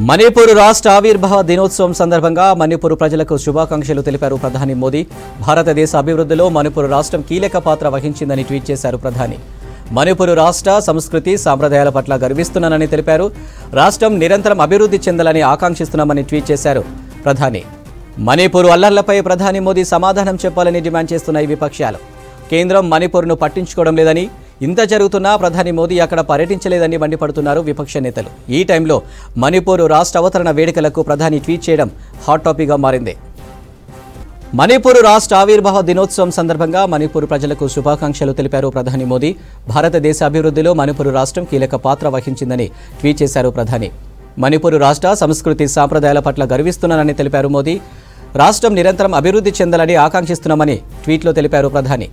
మణిపూర్ రాష్ట్ర ఆవిర్భావ దినోత్సవం సందర్భంగా మణిపూర్ ప్రజలకు శుభాకాంక్షలు తెలిపారు ప్రధాని మోదీ. భారతదేశ అభివృద్ధిలో మణిపూర్ రాష్ట్రం కీలక పాత్ర వహించిందని ట్వీట్ చేశారు ప్రధాని. మణిపూర్ రాష్ట్ర సంస్కృతి సాంప్రదాయాల పట్ల గర్విస్తున్నానని తెలిపారు. రాష్ట్రం నిరంతరం అభివృద్ధి చెందాలని ఆకాంక్షిస్తున్నామని ట్వీట్ చేశారు ప్రధాని. మణిపూర్ అల్లర్లపై ప్రధాని మోదీ సమాధానం చెప్పాలని డిమాండ్ చేస్తున్నాయి విపక్షాలు. కేంద్రం మణిపూర్ను పట్టించుకోవడం లేదని, ఇంత జరుగుతున్నా ప్రధాని మోదీ అక్కడ పర్యటించలేదని మండిపడుతున్నారు విపక్ష నేతలు. ఈ టైంలో మణిపూర్ రాష్ట్ర అవతరణ వేడుకలకు ప్రధాని ట్వీట్ చేయడం హాట్ టాపిక్గా మారింది. మణిపూర్ రాష్ట్ర ఆవిర్భావ దినోత్సవం సందర్భంగా మణిపూర్ ప్రజలకు శుభాకాంక్షలు తెలిపారు ప్రధాని మోదీ. భారతదేశ అభివృద్ధిలో మణిపూర్ రాష్ట్రం కీలక పాత్ర వహించిందని ట్వీట్ చేశారు ప్రధాని. మణిపూర్ రాష్ట్ర సంస్కృతి సాంప్రదాయాల పట్ల గర్విస్తున్నానని తెలిపారు మోదీ. రాష్ట్రం నిరంతరం అభివృద్ధి చెందాలని ఆకాంక్షిస్తున్నామని ట్వీట్లో తెలిపారు ప్రధాని.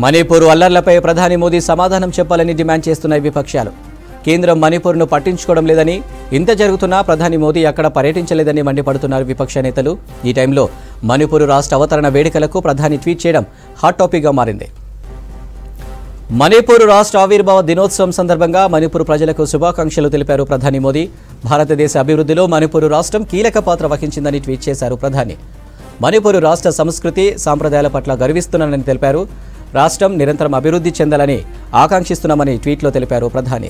మణిపూర్ అల్లర్లపై ప్రధాని మోదీ సమాధానం చెప్పాలని డిమాండ్ చేస్తున్నాయి విపక్షాలు. కేంద్రం మణిపూర్ను పట్టించుకోవడం లేదని, ఇంత జరుగుతున్నా ప్రధాని మోదీ అక్కడ పర్యటించలేదని మండిపడుతున్నారు విపక్ష నేతలు. ఈ టైంలో మణిపూర్ రాష్ట్ర అవతరణ వేడుకలకు ప్రధాని ట్వీట్ చేయడం హాట్ టాపిక్గా మారింది. మణిపూర్ రాష్ట్ర ఆవిర్భావ దినోత్సవం సందర్భంగా మణిపూర్ ప్రజలకు శుభాకాంక్షలు తెలిపారు ప్రధాని మోదీ. భారతదేశ అభివృద్ధిలో మణిపూర్ రాష్ట్రం కీలక పాత్ర వహించిందని ట్వీట్ చేశారు ప్రధాని. మణిపూర్ రాష్ట్ర సంస్కృతి సాంప్రదాయాల పట్ల గర్విస్తున్నానని తెలిపారు. రాష్ట్రం నిరంతరం అభివృద్ధి చెందాలని ఆకాంక్షిస్తున్నామని ట్వీట్లో తెలిపారు ప్రధాని.